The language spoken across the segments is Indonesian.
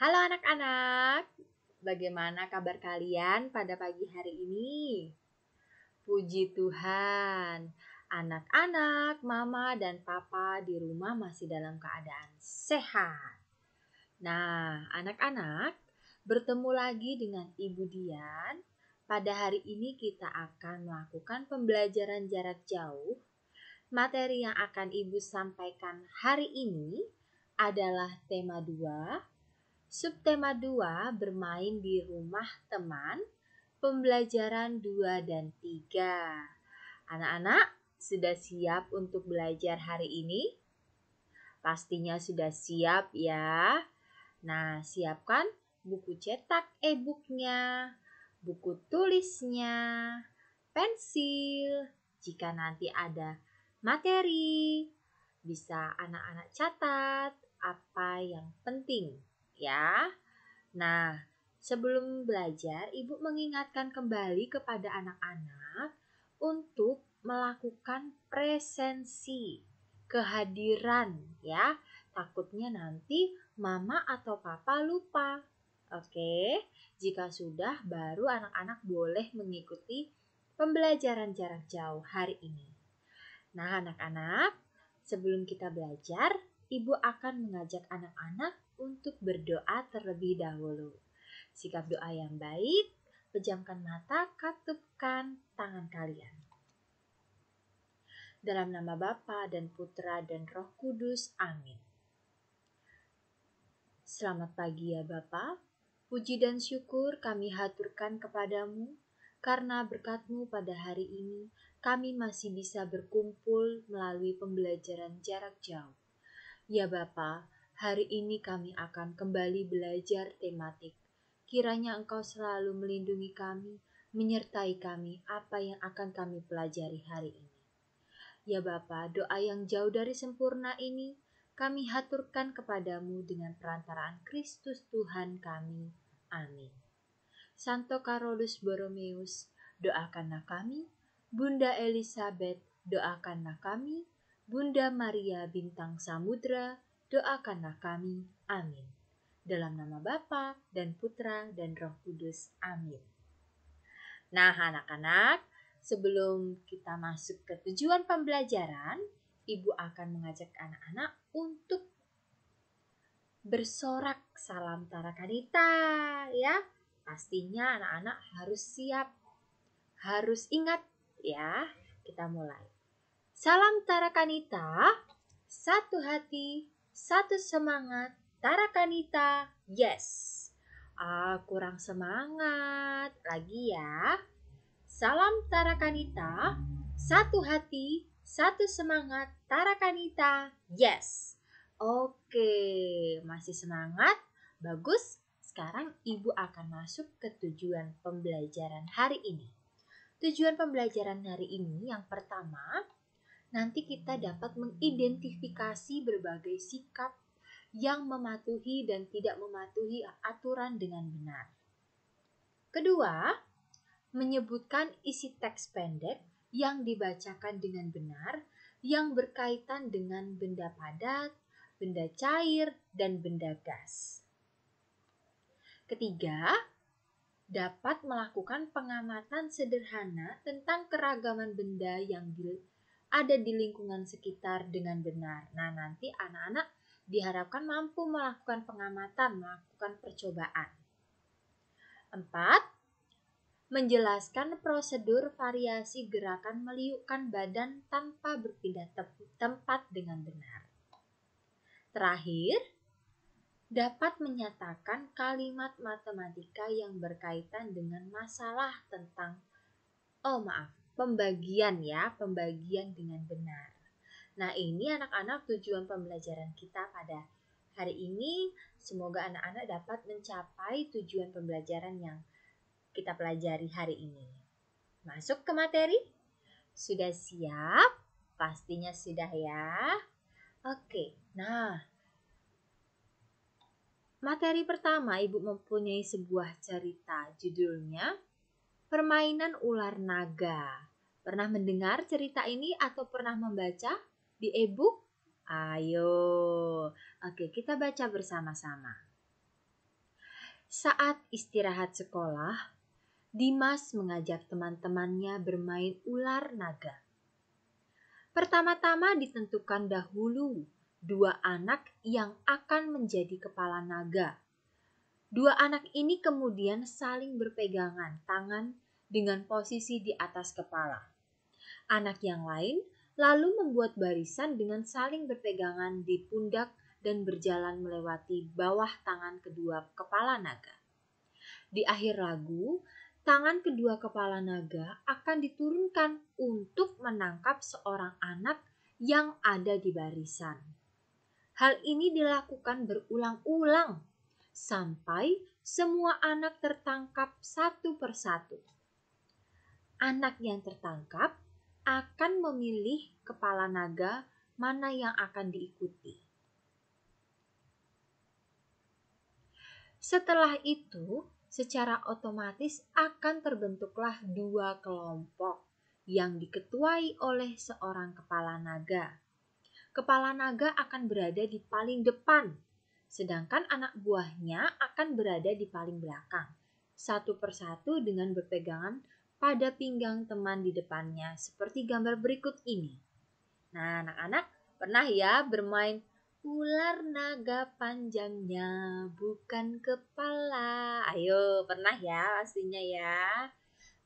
Halo anak-anak, bagaimana kabar kalian pada pagi hari ini? Puji Tuhan, anak-anak, mama dan papa di rumah masih dalam keadaan sehat. Nah, anak-anak, bertemu lagi dengan Ibu Dian. Pada hari ini kita akan melakukan pembelajaran jarak jauh. Materi yang akan Ibu sampaikan hari ini adalah tema 2. Subtema 2 bermain di rumah teman, pembelajaran 2 dan 3. Anak-anak sudah siap untuk belajar hari ini? Pastinya sudah siap ya. Nah, siapkan buku cetak e-booknya, buku tulisnya, pensil. Jika nanti ada materi, bisa anak-anak catat apa yang penting ya. Nah, sebelum belajar, Ibu mengingatkan kembali kepada anak-anak untuk melakukan presensi, kehadiran ya. Takutnya nanti mama atau papa lupa. Oke, jika sudah baru anak-anak boleh mengikuti pembelajaran jarak jauh hari ini. Nah, anak-anak, sebelum kita belajar, Ibu akan mengajak anak-anak untuk berdoa terlebih dahulu. Sikap doa yang baik, pejamkan mata, katupkan tangan kalian. Dalam nama Bapa dan Putra dan Roh Kudus, amin. Selamat pagi ya Bapa, puji dan syukur kami haturkan kepadamu, karena berkat-Mu pada hari ini, kami masih bisa berkumpul melalui pembelajaran jarak jauh. Ya Bapa, hari ini kami akan kembali belajar tematik. Kiranya Engkau selalu melindungi kami, menyertai kami apa yang akan kami pelajari hari ini. Ya Bapa, doa yang jauh dari sempurna ini kami haturkan kepadamu dengan perantaraan Kristus Tuhan kami. Amin. Santo Carolus Borromeus, doakanlah kami. Bunda Elizabeth, doakanlah kami. Bunda Maria Bintang Samudra, doakanlah kami. Amin. Dalam nama Bapa dan Putra dan Roh Kudus. Amin. Nah, anak-anak, sebelum kita masuk ke tujuan pembelajaran, Ibu akan mengajak anak-anak untuk bersorak salam Tarakanita ya. Pastinya anak-anak harus siap, harus ingat ya. Kita mulai. Salam Tarakanita, satu hati, satu semangat, Tarakanita, yes. Kurang semangat, lagi ya. Salam Tarakanita, satu hati, satu semangat, Tarakanita, yes. Oke, masih semangat? Bagus. Sekarang Ibu akan masuk ke tujuan pembelajaran hari ini. Tujuan pembelajaran hari ini yang pertama, nanti kita dapat mengidentifikasi berbagai sikap yang mematuhi dan tidak mematuhi aturan dengan benar. Kedua, menyebutkan isi teks pendek yang dibacakan dengan benar yang berkaitan dengan benda padat, benda cair, dan benda gas. Ketiga, dapat melakukan pengamatan sederhana tentang keragaman benda yang ada di lingkungan sekitar dengan benar. Nah, nanti anak-anak diharapkan mampu melakukan pengamatan, melakukan percobaan. 4. Menjelaskan prosedur variasi gerakan meliukkan badan tanpa berpindah tempat dengan benar. Terakhir, dapat menyatakan kalimat matematika yang berkaitan dengan masalah tentang pembagian dengan benar. Nah, ini anak-anak tujuan pembelajaran kita pada hari ini. Semoga anak-anak dapat mencapai tujuan pembelajaran yang kita pelajari hari ini. Masuk ke materi? Sudah siap? Pastinya sudah ya. Oke, nah materi pertama Ibu mempunyai sebuah cerita, judulnya Permainan Ular Naga. Pernah mendengar cerita ini atau pernah membaca di e-book? Ayo, oke kita baca bersama-sama. Saat istirahat sekolah, Dimas mengajak teman-temannya bermain ular naga. Pertama-tama ditentukan dahulu 2 anak yang akan menjadi kepala naga. 2 anak ini kemudian saling berpegangan tangan dengan posisi di atas kepala. Anak yang lain lalu membuat barisan dengan saling berpegangan di pundak dan berjalan melewati bawah tangan kedua kepala naga. Di akhir lagu, tangan kedua kepala naga akan diturunkan untuk menangkap seorang anak yang ada di barisan. Hal ini dilakukan berulang-ulang sampai semua anak tertangkap satu persatu. Anak yang tertangkap akan memilih kepala naga mana yang akan diikuti. Setelah itu, secara otomatis akan terbentuklah 2 kelompok yang diketuai oleh seorang kepala naga. Kepala naga akan berada di paling depan, sedangkan anak buahnya akan berada di paling belakang, satu persatu dengan berpegangan pada pinggang teman di depannya, seperti gambar berikut ini. Nah, anak-anak pernah ya bermain ular naga panjangnya bukan kepala. Ayo, pernah ya pastinya ya.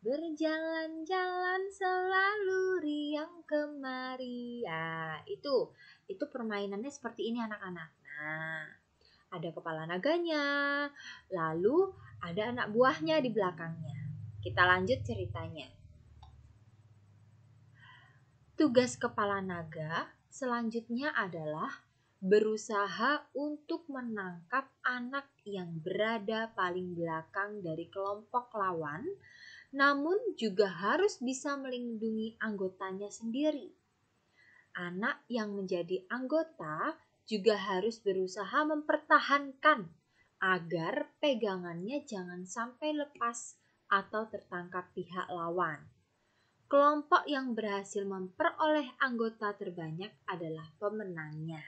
Berjalan-jalan selalu riang kemari. Ya, itu permainannya seperti ini anak-anak. Nah, ada kepala naganya, lalu ada anak buahnya di belakangnya. Kita lanjut ceritanya. Tugas kepala naga selanjutnya adalah berusaha untuk menangkap anak yang berada paling belakang dari kelompok lawan, namun juga harus bisa melindungi anggotanya sendiri. Anak yang menjadi anggota juga harus berusaha mempertahankan agar pegangannya jangan sampai lepas atau tertangkap pihak lawan. Kelompok yang berhasil memperoleh anggota terbanyak adalah pemenangnya.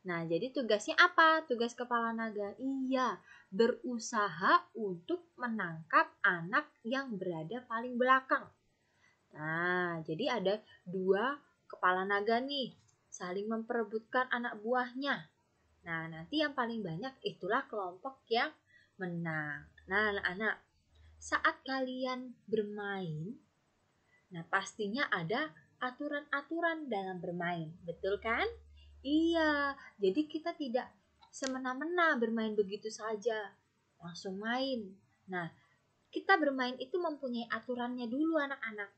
Nah, jadi tugasnya apa? Tugas kepala naga? Iya, berusaha untuk menangkap anak yang berada paling belakang. Nah, jadi ada 2 kepala naga nih, saling memperebutkan anak buahnya. Nah, nanti yang paling banyak itulah kelompok yang menang. Nah, anak-anak, saat kalian bermain, nah pastinya ada aturan-aturan dalam bermain, betul kan? Iya, jadi kita tidak semena-mena bermain begitu saja, langsung main. Nah, kita bermain itu mempunyai aturannya dulu anak-anak.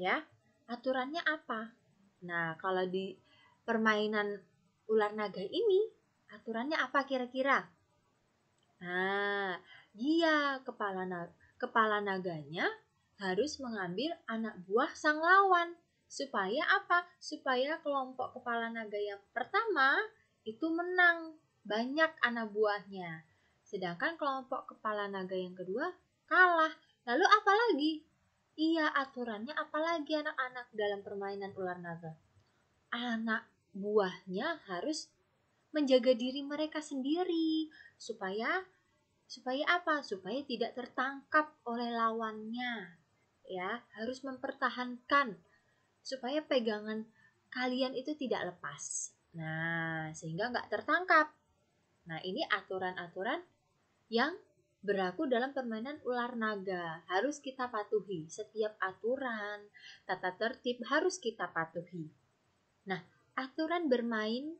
Ya, aturannya apa? Nah, kalau di permainan ular naga ini, aturannya apa kira-kira? Nah, iya, kepala naganya harus mengambil anak buah sang lawan. Supaya apa? Supaya kelompok kepala naga yang pertama itu menang, banyak anak buahnya. Sedangkan kelompok kepala naga yang kedua kalah. Lalu apa lagi? Iya, aturannya apa lagi anak-anak dalam permainan ular naga? Anak buahnya harus menjaga diri mereka sendiri supaya apa? Supaya tidak tertangkap oleh lawannya. Ya, harus mempertahankan supaya pegangan kalian itu tidak lepas. Nah, sehingga nggak tertangkap. Nah, ini aturan-aturan yang berlaku dalam permainan ular naga. Harus kita patuhi. Setiap aturan, tata tertib harus kita patuhi. Nah, aturan bermain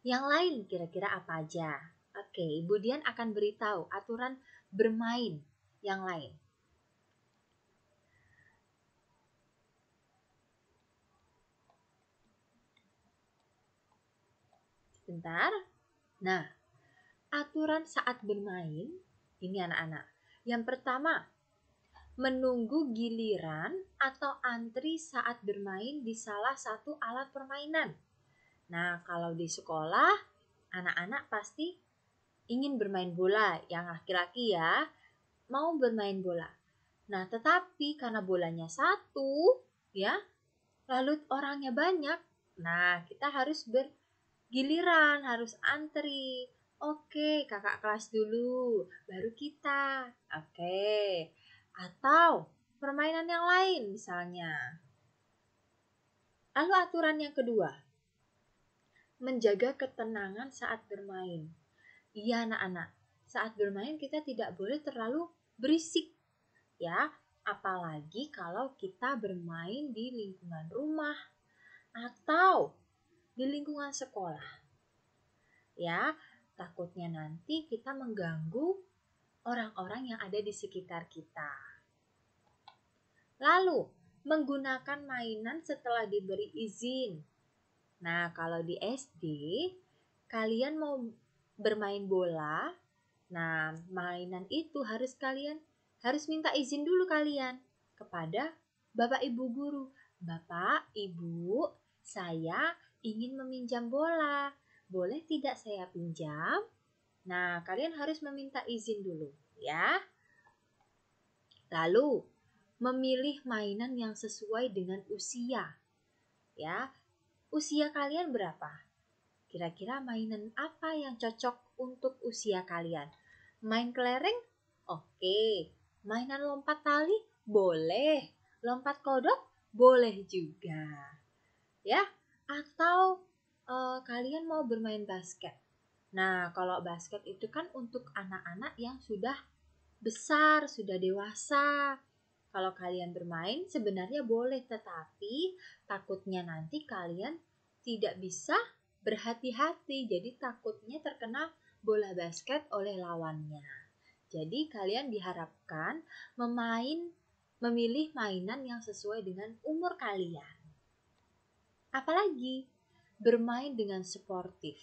yang lain kira-kira apa aja? Oke, Ibu Dian akan beritahu aturan bermain yang lain. Sebentar. Nah, aturan saat bermain ini anak-anak. Yang pertama, menunggu giliran atau antri saat bermain di salah satu alat permainan. Nah, kalau di sekolah, anak-anak pasti ingin bermain bola, yang laki-laki ya, mau bermain bola. Nah, tetapi karena bolanya satu, ya, lalu orangnya banyak, nah kita harus bergiliran, harus antri. Oke, kakak kelas dulu, baru kita. Oke. Atau permainan yang lain misalnya. Lalu aturan yang kedua, menjaga ketenangan saat bermain. Iya anak-anak, saat bermain kita tidak boleh terlalu berisik ya, apalagi kalau kita bermain di lingkungan rumah atau di lingkungan sekolah. Ya, takutnya nanti kita mengganggu orang-orang yang ada di sekitar kita. Lalu, menggunakan mainan setelah diberi izin. Nah, kalau di SD, kalian mau bermain bola, nah mainan itu harus minta izin dulu kalian kepada Bapak Ibu guru. Bapak, Ibu, saya ingin meminjam bola. Boleh tidak saya pinjam? Nah, kalian harus meminta izin dulu ya. Lalu, memilih mainan yang sesuai dengan usia. Ya, usia kalian berapa? Kira-kira mainan apa yang cocok untuk usia kalian? Main kelereng? Oke. Mainan lompat tali? Boleh. Lompat kodok? Boleh juga. Ya, atau kalian mau bermain basket? Nah, kalau basket itu kan untuk anak-anak yang sudah besar, sudah dewasa. Kalau kalian bermain sebenarnya boleh, tetapi takutnya nanti kalian tidak bisa berhati-hati. Jadi takutnya terkena bola basket oleh lawannya. Jadi kalian diharapkan memilih mainan yang sesuai dengan umur kalian. Apalagi bermain dengan sportif.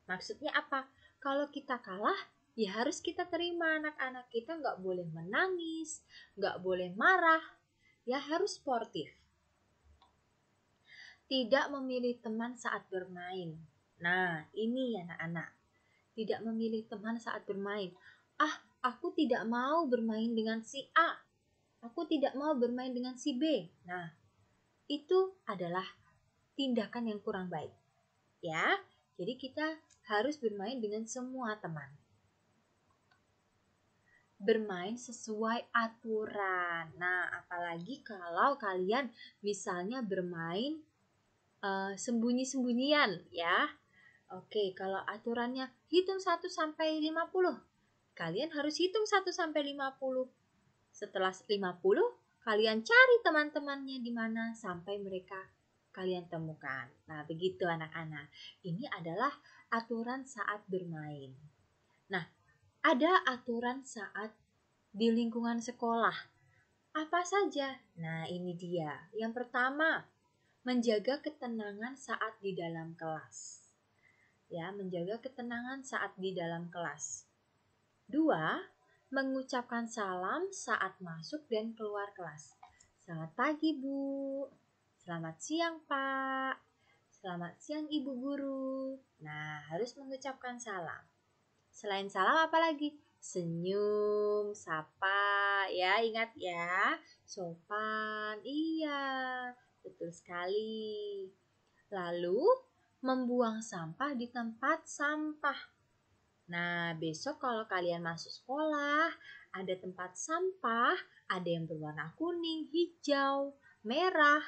Maksudnya apa? Kalau kita kalah, ya harus kita terima. Anak-anak kita nggak boleh menangis, nggak boleh marah, ya harus sportif. Tidak memilih teman saat bermain. Nah, ini anak-anak. Tidak memilih teman saat bermain. Aku tidak mau bermain dengan si A. Aku tidak mau bermain dengan si B. Nah, itu adalah tindakan yang kurang baik. Ya, jadi kita harus bermain dengan semua teman. Bermain sesuai aturan. Nah, apalagi kalau kalian misalnya bermain sembunyi-sembunyian ya. Oke, kalau aturannya hitung 1 sampai 50. Kalian harus hitung 1 sampai 50. Setelah 50, kalian cari teman-temannya di mana sampai mereka kalian temukan. Nah, begitu anak-anak. Ini adalah aturan saat bermain. Nah, ada aturan saat di lingkungan sekolah. Apa saja? Nah, ini dia. Yang pertama, menjaga ketenangan saat di dalam kelas. Ya, menjaga ketenangan saat di dalam kelas. 2, mengucapkan salam saat masuk dan keluar kelas. Selamat pagi, Bu. Selamat siang, Pak. Selamat siang, Ibu Guru. Nah, harus mengucapkan salam. Selain salam apa lagi? Senyum, sapa, ya ingat ya. Sopan, iya, betul sekali. Lalu, membuang sampah di tempat sampah. Nah, besok kalau kalian masuk sekolah, ada tempat sampah, ada yang berwarna kuning, hijau, merah.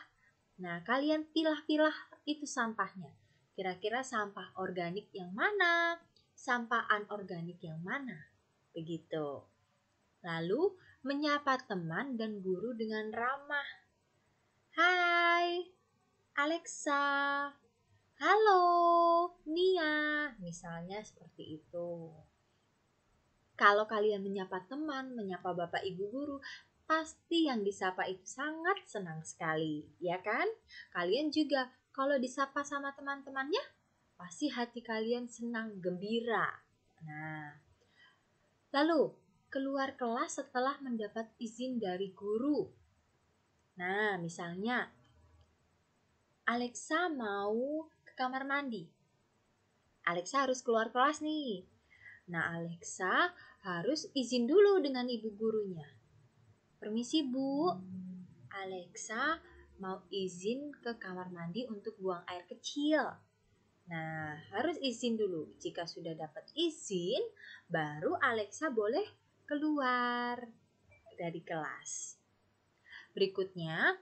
Nah, kalian pilah-pilah itu sampahnya. Kira-kira sampah organik yang mana? Sampah anorganik yang mana? Begitu. Lalu, menyapa teman dan guru dengan ramah. Hai, Alexa. Halo, Nia. Misalnya seperti itu. Kalau kalian menyapa teman, menyapa Bapak Ibu guru, pasti yang disapa itu sangat senang sekali, ya kan? Kalian juga kalau disapa sama teman-temannya, pasti hati kalian senang, gembira. Nah, lalu keluar kelas setelah mendapat izin dari guru. Nah, misalnya Alexa mau ke kamar mandi. Alexa harus keluar kelas nih. Nah, Alexa harus izin dulu dengan ibu gurunya. Permisi, Bu. Alexa mau izin ke kamar mandi untuk buang air kecil. Nah, harus izin dulu. Jika sudah dapat izin, baru Alexa boleh keluar dari kelas. Berikutnya,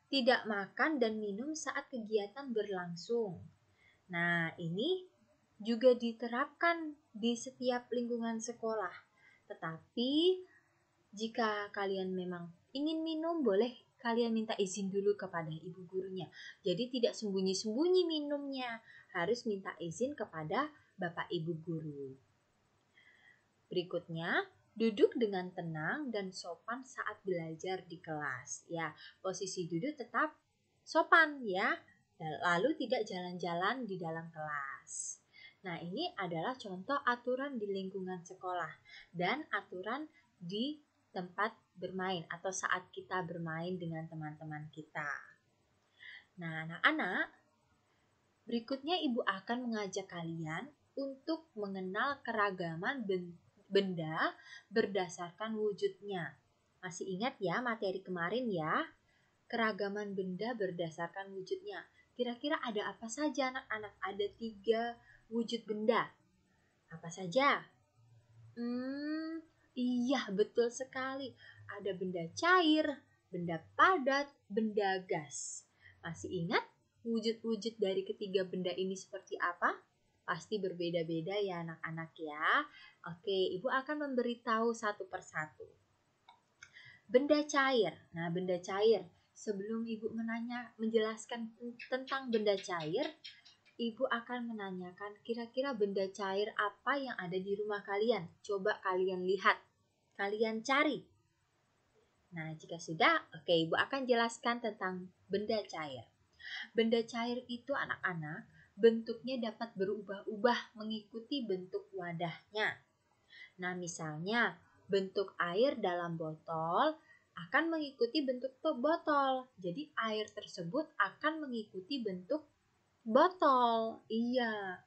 tidak makan dan minum saat kegiatan berlangsung. Nah, ini juga diterapkan di setiap lingkungan sekolah. Tetapi, jika kalian memang ingin minum, boleh kalian minta izin dulu kepada ibu gurunya. Jadi tidak sembunyi-sembunyi minumnya, harus minta izin kepada bapak ibu guru. Berikutnya, duduk dengan tenang dan sopan saat belajar di kelas. Ya, posisi duduk tetap sopan ya. Lalu tidak jalan-jalan di dalam kelas. Nah, ini adalah contoh aturan di lingkungan sekolah dan aturan di tempat bermain atau saat kita bermain dengan teman-teman kita. Nah, anak-anak, berikutnya Ibu akan mengajak kalian untuk mengenal keragaman benda berdasarkan wujudnya. Masih ingat ya materi kemarin ya? Keragaman benda berdasarkan wujudnya. Kira-kira ada apa saja anak-anak? Ada 3 wujud benda. Apa saja? Iya betul sekali. Ada benda cair, benda padat, benda gas. Masih ingat wujud-wujud dari ketiga benda ini seperti apa? Pasti berbeda-beda ya anak-anak ya. Oke, Ibu akan memberitahu satu persatu. Benda cair. Nah, benda cair. Sebelum Ibu menjelaskan tentang benda cair, Ibu akan menanyakan kira-kira benda cair apa yang ada di rumah kalian. Coba kalian lihat, kalian cari. Nah, jika sudah, oke, Ibu akan jelaskan tentang benda cair. Benda cair itu anak-anak, bentuknya dapat berubah-ubah mengikuti bentuk wadahnya. Nah, misalnya bentuk air dalam botol akan mengikuti bentuk botol. Jadi air tersebut akan mengikuti bentuk botol. Iya.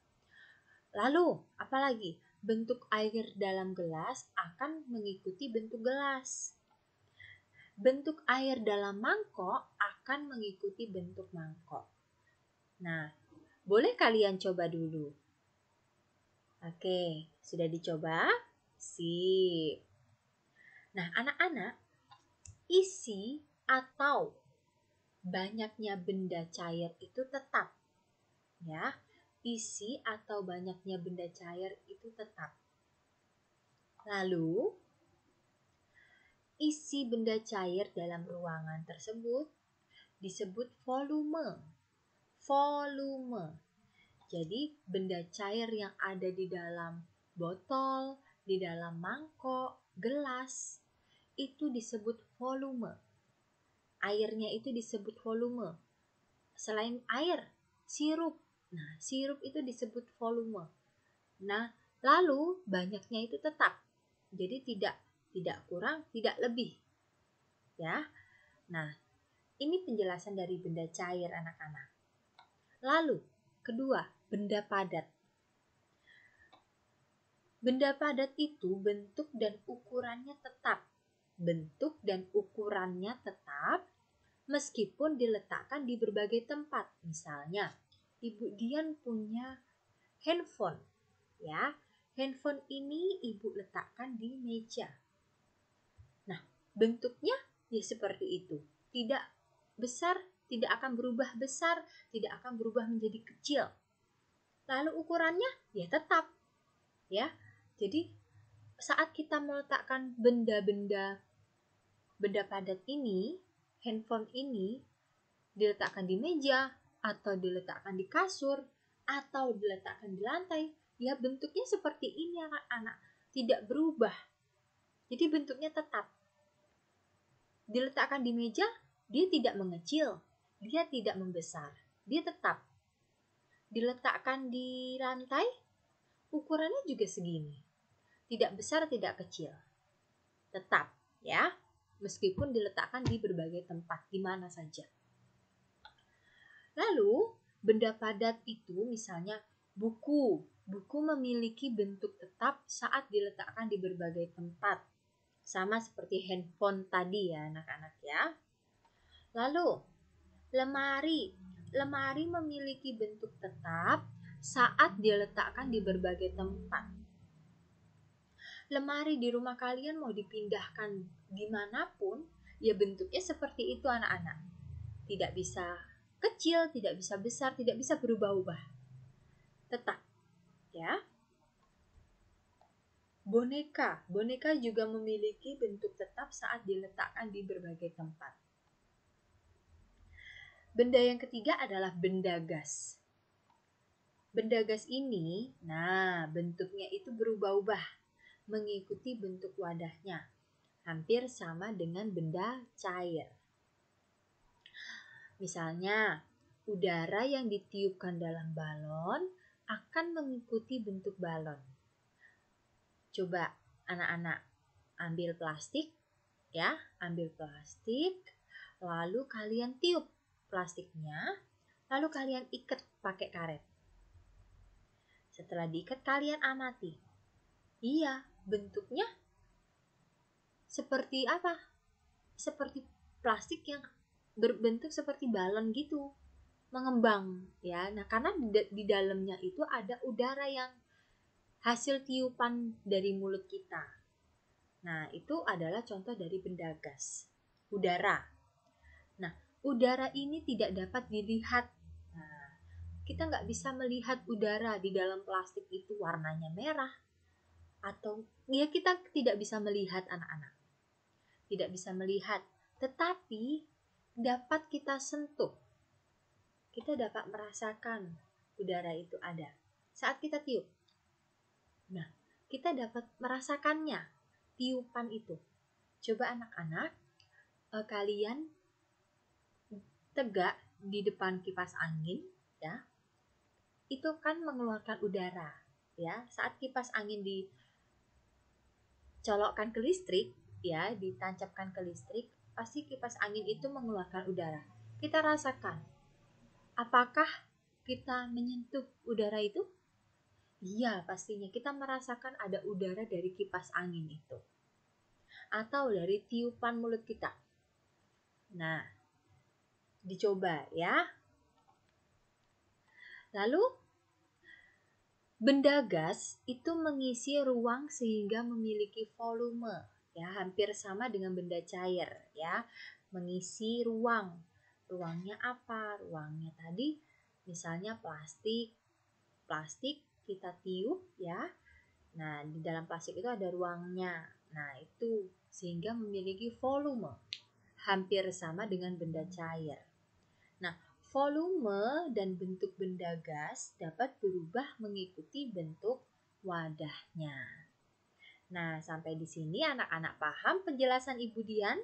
Lalu, apalagi? Bentuk air dalam gelas akan mengikuti bentuk gelas. Bentuk air dalam mangkok akan mengikuti bentuk mangkok. Nah, boleh kalian coba dulu. Oke, sudah dicoba? Sip. Nah, anak-anak, isi atau banyaknya benda cair itu tetap. Ya, isi atau banyaknya benda cair itu tetap. Lalu, isi benda cair dalam ruangan tersebut disebut volume. Volume. Jadi, benda cair yang ada di dalam botol, di dalam mangkok, gelas, itu disebut volume. Airnya itu disebut volume. Selain air, sirup. Nah, sirup itu disebut volume. Nah, lalu banyaknya itu tetap. Jadi tidak kurang, tidak lebih. Ya. Nah, ini penjelasan dari benda cair anak-anak. Lalu, kedua, benda padat. Benda padat itu bentuk dan ukurannya tetap. Bentuk dan ukurannya tetap meskipun diletakkan di berbagai tempat. Misalnya, Ibu Dian punya handphone, ya. Handphone ini Ibu letakkan di meja. Nah, bentuknya ya seperti itu. Tidak besar, tidak akan berubah besar, tidak akan berubah menjadi kecil. Lalu ukurannya ya tetap, ya. Jadi saat kita meletakkan benda padat ini, handphone ini diletakkan di meja atau diletakkan di kasur atau diletakkan di lantai, ya bentuknya seperti ini anak-anak, tidak berubah. Jadi bentuknya tetap. Diletakkan di meja, dia tidak mengecil, dia tidak membesar, dia tetap. Diletakkan di lantai, ukurannya juga segini. Tidak besar, tidak kecil. Tetap, ya. Meskipun diletakkan di berbagai tempat, di mana saja. Lalu, benda padat itu misalnya buku. Buku memiliki bentuk tetap saat diletakkan di berbagai tempat. Sama seperti handphone tadi ya anak-anak ya. Lalu, lemari. Lemari memiliki bentuk tetap saat diletakkan di berbagai tempat. Lemari di rumah kalian mau dipindahkan dimanapun, ya bentuknya seperti itu anak-anak. Tidak bisa kecil, tidak bisa besar, tidak bisa berubah-ubah. Tetap, ya. Boneka juga memiliki bentuk tetap saat diletakkan di berbagai tempat. Benda yang ketiga adalah benda gas. Benda gas ini, bentuknya itu berubah-ubah mengikuti bentuk wadahnya, hampir sama dengan benda cair. Misalnya, udara yang ditiupkan dalam balon akan mengikuti bentuk balon. Coba anak-anak ambil plastik, ya, lalu kalian tiup plastiknya, lalu kalian ikat pakai karet. Setelah diikat, kalian amati. Iya, bentuknya seperti apa? Seperti plastik yang berbentuk seperti balon gitu, mengembang, ya. Nah, karena di dalamnya itu ada udara yang hasil tiupan dari mulut kita. Nah, itu adalah contoh dari benda gas, udara. Nah, udara ini tidak dapat dilihat. Nah, kita nggak bisa melihat udara di dalam plastik itu warnanya merah. Atau ya kita tidak bisa melihat anak-anak. Tidak bisa melihat, tetapi dapat kita sentuh. Kita dapat merasakan udara itu ada saat kita tiup. Nah, kita dapat merasakannya, tiupan itu. Coba anak-anak, kalian tegak di depan kipas angin, ya. Itu kan mengeluarkan udara, ya. Saat kipas angin dicolokkan ke listrik, ya, ditancapkan ke listrik, pasti kipas angin itu mengeluarkan udara. Kita rasakan, apakah kita menyentuh udara itu? Iya, pastinya kita merasakan ada udara dari kipas angin itu. Atau dari tiupan mulut kita. Nah, dicoba ya. Lalu, benda gas itu mengisi ruang sehingga memiliki volume, ya, hampir sama dengan benda cair, ya. Mengisi ruang. Ruangnya apa? Ruangnya tadi misalnya plastik kita tiup, ya. Nah, di dalam plastik itu ada ruangnya. Nah, itu sehingga memiliki volume hampir sama dengan benda cair. Nah, volume dan bentuk benda gas dapat berubah mengikuti bentuk wadahnya. Nah, sampai di sini anak-anak paham penjelasan Ibu Dian?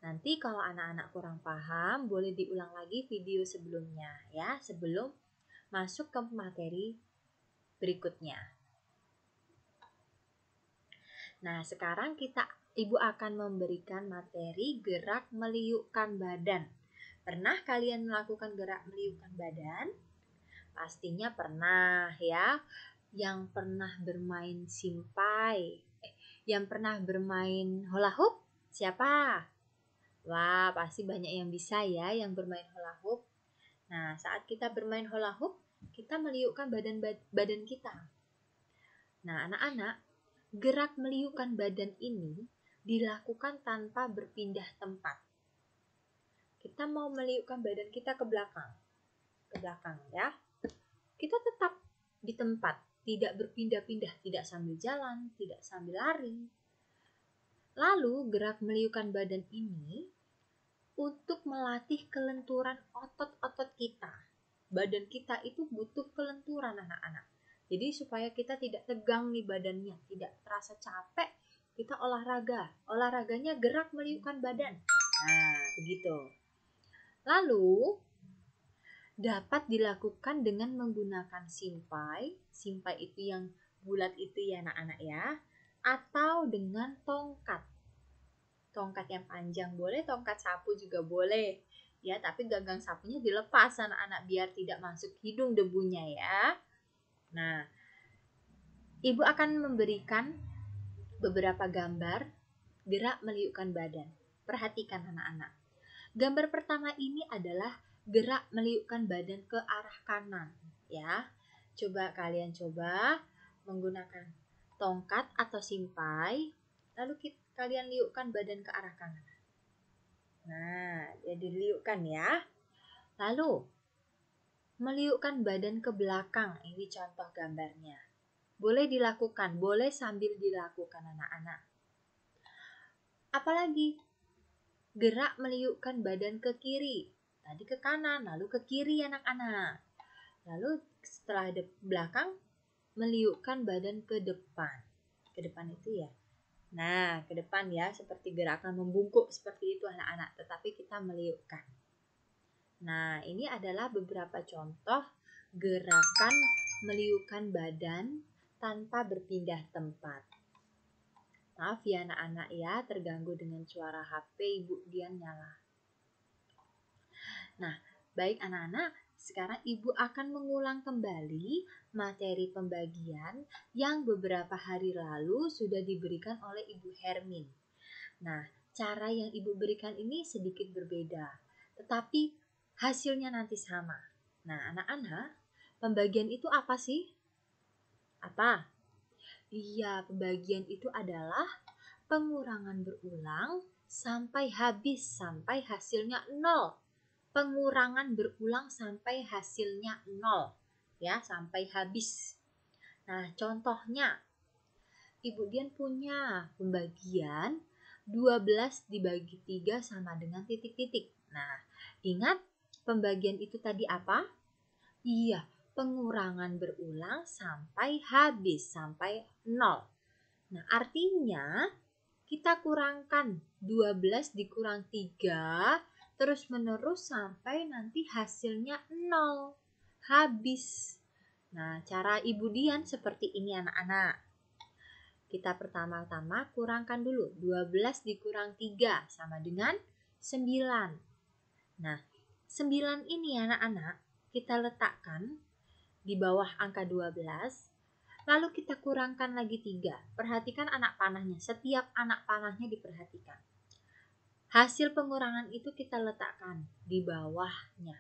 Nanti kalau anak-anak kurang paham, boleh diulang lagi video sebelumnya, ya, sebelum masuk ke materi berikutnya. Nah, sekarang Ibu akan memberikan materi gerak meliukkan badan. Pernah kalian melakukan gerak meliukkan badan? Pastinya pernah, ya. Yang pernah bermain simpai, yang pernah bermain hula hoop? Siapa? Wah, pasti banyak yang bisa ya yang bermain hula hoop. Nah, saat kita bermain hula hoop, kita meliukkan badan kita. Nah, anak-anak, gerak meliukkan badan ini dilakukan tanpa berpindah tempat. Kita mau meliukkan badan kita ke belakang ya. Kita tetap di tempat, tidak berpindah-pindah, tidak sambil jalan, tidak sambil lari. Lalu gerak meliukkan badan ini untuk melatih kelenturan otot-otot kita. Badan kita itu butuh kelenturan anak-anak. Jadi supaya kita tidak tegang nih badannya, tidak terasa capek, kita olahraga. Olahraganya gerak meliukkan badan. Nah, begitu. Lalu dapat dilakukan dengan menggunakan simpai itu yang bulat itu ya anak-anak ya, atau dengan tongkat yang panjang boleh, tongkat sapu juga boleh ya, tapi gagang sapunya dilepas anak-anak biar tidak masuk hidung debunya ya. Nah, Ibu akan memberikan beberapa gambar gerak meliukkan badan. Perhatikan anak-anak. Gambar pertama ini adalah gerak meliukkan badan ke arah kanan. ya. Coba menggunakan tongkat atau simpai, lalu kalian liukkan badan ke arah kanan. Nah, jadi liukkan ya. Lalu meliukkan badan ke belakang, ini contoh gambarnya. Boleh dilakukan, boleh sambil dilakukan anak-anak. Apalagi gerak meliukkan badan ke kiri, tadi ke kanan, lalu ke kiri anak-anak. Lalu setelah belakang meliukkan badan ke depan. Ke depan itu ya. Nah, ke depan ya, seperti gerakan membungkuk seperti itu anak-anak, tetapi kita meliukkan. Nah, ini adalah beberapa contoh gerakan meliukkan badan tanpa berpindah tempat. Maaf ya anak-anak ya, terganggu dengan suara HP Ibu Dian nyala. Nah, baik anak-anak, sekarang Ibu akan mengulang kembali materi pembagian yang beberapa hari lalu sudah diberikan oleh Ibu Hermin. Nah, cara yang Ibu berikan ini sedikit berbeda, tetapi hasilnya nanti sama. Nah, anak-anak, pembagian itu apa sih? Apa? Iya, pembagian itu adalah pengurangan berulang sampai habis, sampai hasilnya 0. Pengurangan berulang sampai hasilnya 0. Ya, sampai habis. Nah, contohnya, Ibu Dian punya pembagian 12 dibagi 3 sama dengan titik-titik. Nah, ingat pembagian itu tadi apa? Iya, pengurangan berulang sampai habis, sampai 0. Nah, artinya kita kurangkan 12 dikurang 3 terus menerus sampai nanti hasilnya 0. Habis. Nah, cara Ibu Dian seperti ini anak-anak. Kita pertama-tama kurangkan dulu. 12 dikurang 3 sama dengan 9. Nah, 9 ini anak-anak kita letakkan di bawah angka 12. Lalu kita kurangkan lagi 3. Perhatikan anak panahnya. Setiap anak panahnya diperhatikan. Hasil pengurangan itu kita letakkan di bawahnya.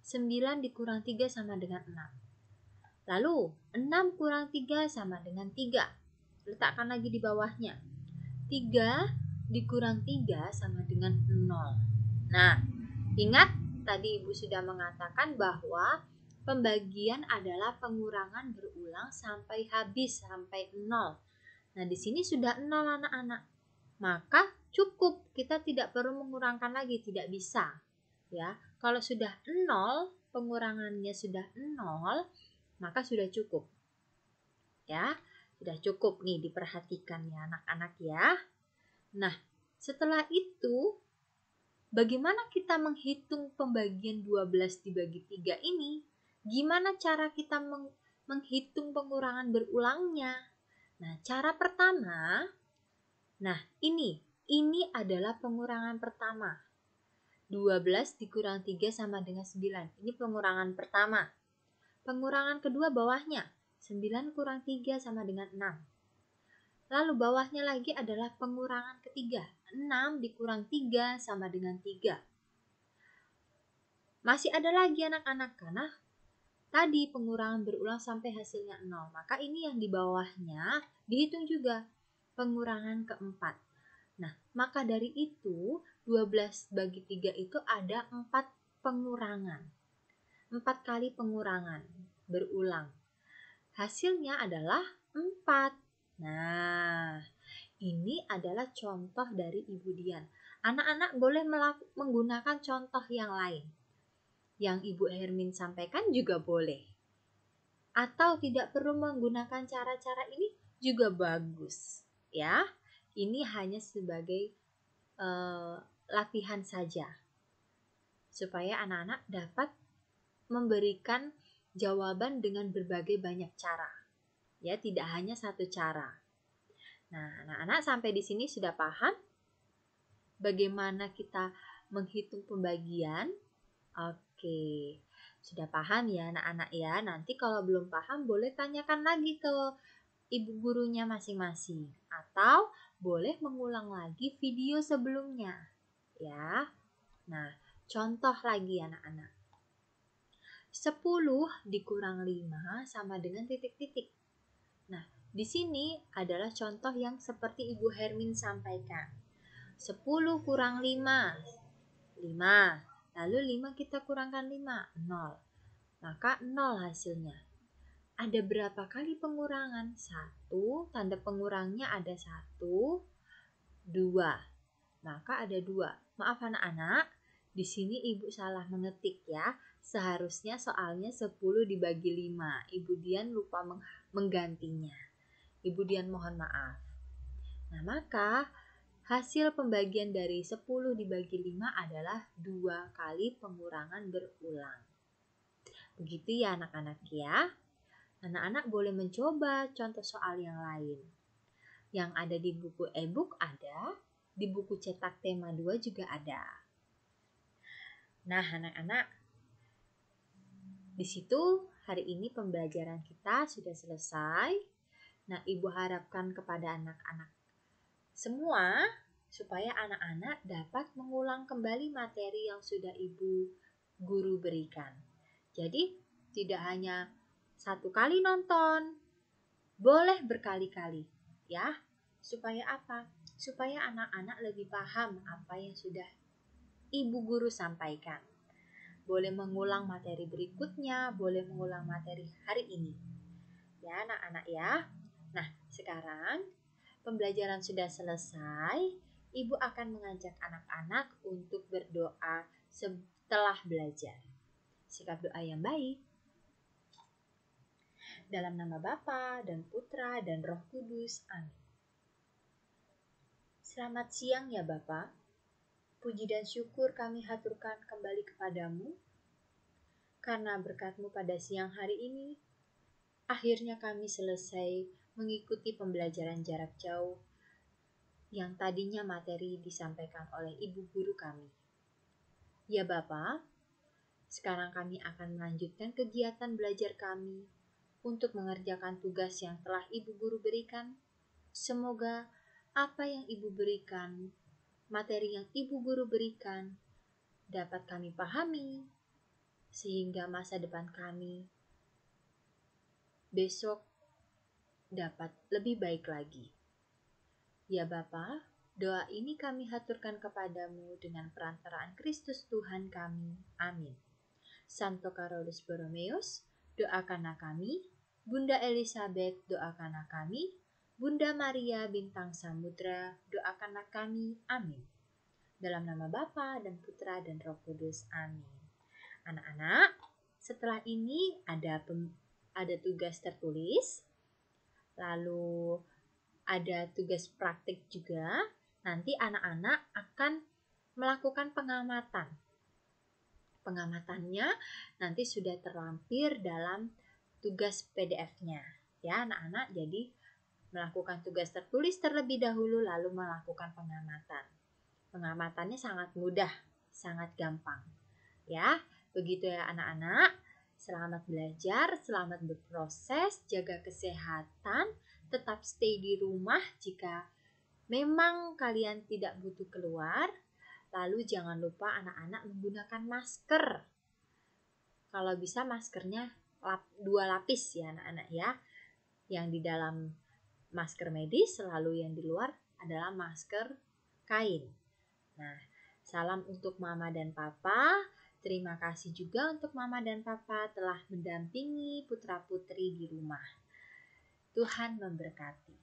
9 dikurang 3 sama dengan 6. Lalu 6 kurang 3 sama dengan 3. Letakkan lagi di bawahnya. 3 dikurang 3 sama dengan 0. Nah, ingat tadi Ibu sudah mengatakan bahwa pembagian adalah pengurangan berulang sampai habis, sampai 0. Nah, di sini sudah 0 anak-anak. Maka cukup, kita tidak perlu mengurangkan lagi, tidak bisa. Ya, kalau sudah 0, pengurangannya sudah 0, maka sudah cukup. Ya, sudah cukup nih diperhatikan ya anak-anak ya. Nah, setelah itu bagaimana kita menghitung pembagian 12 dibagi 3 ini? Gimana cara kita menghitung pengurangan berulangnya? Nah, cara pertama, nah ini adalah pengurangan pertama. 12 dikurang 3 sama dengan 9. Ini pengurangan pertama. Pengurangan kedua bawahnya. 9 kurang 3 sama dengan 6. Lalu bawahnya lagi adalah pengurangan ketiga. 6 dikurang 3 sama dengan 3. Masih ada lagi anak-anak karena tadi pengurangan berulang sampai hasilnya 0. Maka ini yang di bawahnya dihitung juga pengurangan keempat. Nah, maka dari itu 12 bagi 3 itu ada 4 pengurangan. 4 kali pengurangan berulang. Hasilnya adalah 4. Nah, ini adalah contoh dari Ibu Dian. Anak-anak boleh menggunakan contoh yang lain. Yang Ibu Hermin sampaikan juga boleh. Atau tidak perlu menggunakan cara-cara ini juga bagus. Ya, ini hanya sebagai latihan saja. Supaya anak-anak dapat memberikan jawaban dengan berbagai banyak cara. Ya, tidak hanya satu cara. Nah, anak-anak sampai di sini sudah paham bagaimana kita menghitung pembagian? Oke, sudah paham ya anak-anak ya. Nanti kalau belum paham boleh tanyakan lagi ke ibu gurunya masing-masing. Atau boleh mengulang lagi video sebelumnya. Ya, nah contoh lagi anak-anak. 10 dikurang 5 sama dengan titik-titik. Nah, di sini adalah contoh yang seperti Ibu Hermin sampaikan. 10 kurang 5, 5. Lalu 5 kita kurangkan 5, 0. Maka 0 hasilnya. Ada berapa kali pengurangan? 1, tanda pengurangnya ada 1, 2. Maka ada 2. Maaf anak-anak, di sini Ibu salah mengetik ya. Seharusnya soalnya 10 dibagi 5. Ibu Dian lupa menggantinya. Ibu Dian mohon maaf. Nah, maka hasil pembagian dari 10 dibagi 5 adalah 2 kali pengurangan berulang. Begitu ya anak-anak ya. Anak-anak boleh mencoba contoh soal yang lain. Yang ada di buku e-book ada, di buku cetak tema 2 juga ada. Nah anak-anak, di situ hari ini pembelajaran kita sudah selesai. Nah, Ibu harapkan kepada anak-anak semua supaya anak-anak dapat mengulang kembali materi yang sudah Ibu guru berikan. Jadi, tidak hanya satu kali nonton, boleh berkali-kali ya. Supaya apa? Supaya anak-anak lebih paham apa yang sudah Ibu guru sampaikan. Boleh mengulang materi berikutnya, boleh mengulang materi hari ini. Ya anak-anak ya. Nah, sekarang pembelajaran sudah selesai. Ibu akan mengajak anak-anak untuk berdoa setelah belajar. Sikap doa yang baik. Dalam nama Bapa dan Putra dan Roh Kudus. Amin. Selamat siang ya Bapa. Puji dan syukur kami haturkan kembali kepadamu. Karena berkat-Mu pada siang hari ini, akhirnya kami selesai mengikuti pembelajaran jarak jauh yang tadinya materi disampaikan oleh Ibu Guru kami. Ya Bapa, sekarang kami akan melanjutkan kegiatan belajar kami untuk mengerjakan tugas yang telah Ibu Guru berikan. Semoga apa yang Ibu berikan, materi yang Ibu Guru berikan, dapat kami pahami, sehingga masa depan kami besok dapat lebih baik lagi. Ya Bapa, doa ini kami haturkan kepadamu dengan perantaraan Kristus Tuhan kami. Amin. Santo Carolus Borromeus, doakanlah kami. Bunda Elizabeth, doakanlah kami. Bunda Maria Bintang Samudra, doakanlah kami. Amin. Dalam nama Bapa dan Putra dan Roh Kudus. Amin. Anak-anak, setelah ini ada tugas tertulis, lalu ada tugas praktik juga. Nanti anak-anak akan melakukan pengamatan. Pengamatannya nanti sudah terlampir dalam tugas PDF-nya. Ya anak-anak, jadi melakukan tugas tertulis terlebih dahulu lalu melakukan pengamatan. Pengamatannya sangat mudah, sangat gampang. Ya, begitu ya anak-anak. Selamat belajar, selamat berproses, jaga kesehatan, tetap stay di rumah jika memang kalian tidak butuh keluar. Lalu jangan lupa anak-anak menggunakan masker. Kalau bisa maskernya 2 lapis ya anak-anak ya. Yang di dalam masker medis, lalu yang di luar adalah masker kain. Nah, salam untuk Mama dan Papa. Terima kasih juga untuk Mama dan Papa telah mendampingi putra-putri di rumah. Tuhan memberkati.